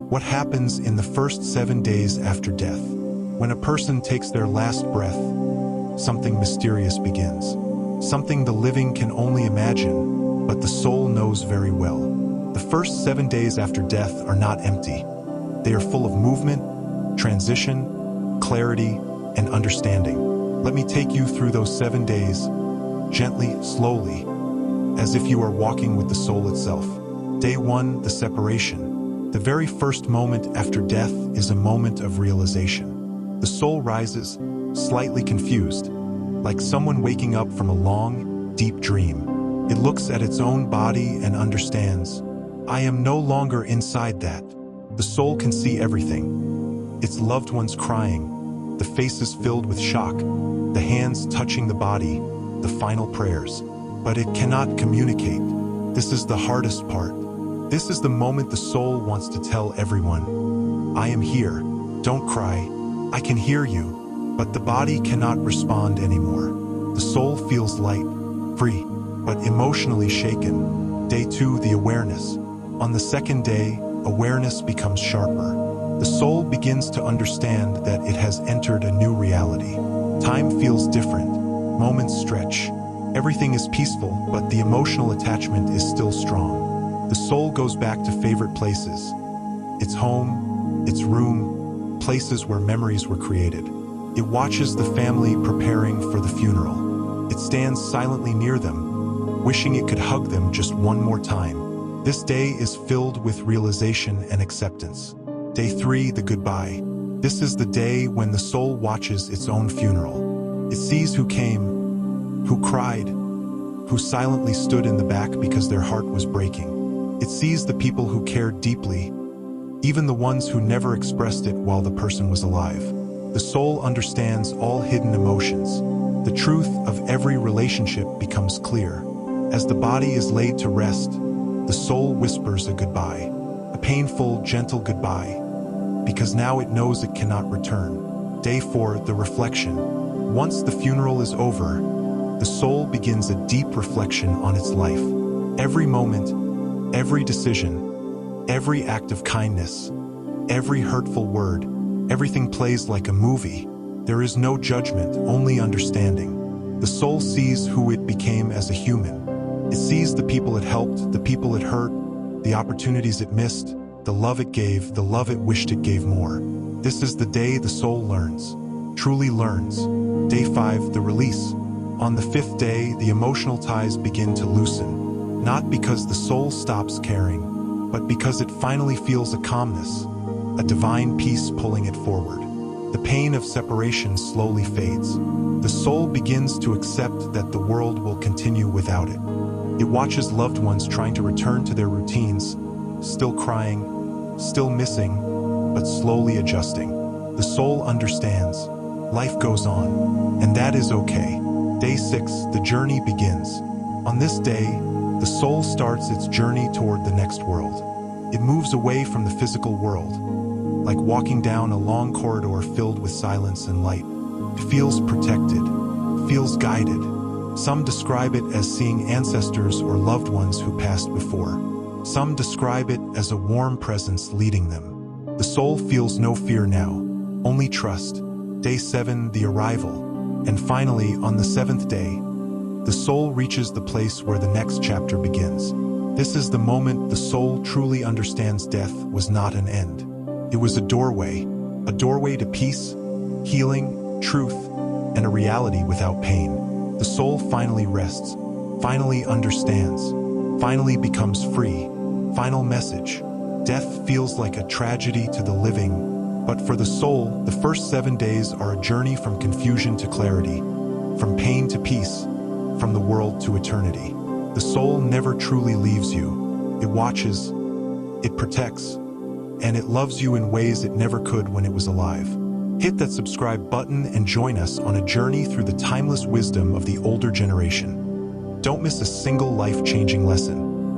What happens in the first 7 days after death? When a person takes their last breath, something mysterious begins. Something the living can only imagine, but the soul knows very well. The first 7 days after death are not empty. They are full of movement, transition, clarity, and understanding. Let me take you through those 7 days, gently, slowly, as if you are walking with the soul itself. Day 1, the separation. The very first moment after death is a moment of realization. The soul rises, slightly confused, like someone waking up from a long, deep dream. It looks at its own body and understands, I am no longer inside that. The soul can see everything. Its loved ones crying, the faces filled with shock, the hands touching the body, the final prayers. But it cannot communicate. This is the hardest part. This is the moment the soul wants to tell everyone, I am here, don't cry, I can hear you, but the body cannot respond anymore. The soul feels light, free, but emotionally shaken. Day 2, the awareness. On the second day, awareness becomes sharper. The soul begins to understand that it has entered a new reality. Time feels different, moments stretch. Everything is peaceful, but the emotional attachment is still strong. The soul goes back to favorite places. Its home, its room, places where memories were created. It watches the family preparing for the funeral. It stands silently near them, wishing it could hug them just one more time. This day is filled with realization and acceptance. Day 3, the goodbye. This is the day when the soul watches its own funeral. It sees who came, who cried, who silently stood in the back because their heart was breaking. It sees the people who cared deeply, even the ones who never expressed it while the person was alive. The soul understands all hidden emotions. The truth of every relationship becomes clear. As the body is laid to rest, the soul whispers a goodbye, a painful, gentle goodbye, because now it knows it cannot return. Day 4, the reflection. Once the funeral is over, the soul begins a deep reflection on its life. Every moment, every decision, every act of kindness, every hurtful word, everything plays like a movie. There is no judgment, only understanding. The soul sees who it became as a human. It sees the people it helped, the people it hurt, the opportunities it missed, the love it gave, the love it wished it gave more. This is the day the soul learns, truly learns. Day 5, the release. On the 5th day, the emotional ties begin to loosen. Not because the soul stops caring, but because it finally feels a calmness, a divine peace pulling it forward. The pain of separation slowly fades. The soul begins to accept that the world will continue without it. It watches loved ones trying to return to their routines, still crying, still missing, but slowly adjusting. The soul understands. Life goes on, and that is okay. Day 6, the journey begins. On this day, the soul starts its journey toward the next world. It moves away from the physical world, like walking down a long corridor filled with silence and light. It feels protected, feels guided. Some describe it as seeing ancestors or loved ones who passed before. Some describe it as a warm presence leading them. The soul feels no fear now, only trust. Day 7, the arrival. And finally, on the 7th day, the soul reaches the place where the next chapter begins. This is the moment the soul truly understands death was not an end. It was a doorway to peace, healing, truth, and a reality without pain. The soul finally rests, finally understands, finally becomes free. Final message. Death feels like a tragedy to the living, but for the soul, the first 7 days are a journey from confusion to clarity, from pain to peace, from the world to eternity. The soul never truly leaves you. It watches, it protects, and it loves you in ways it never could when it was alive. Hit that subscribe button and join us on a journey through the timeless wisdom of the older generation. Don't miss a single life-changing lesson.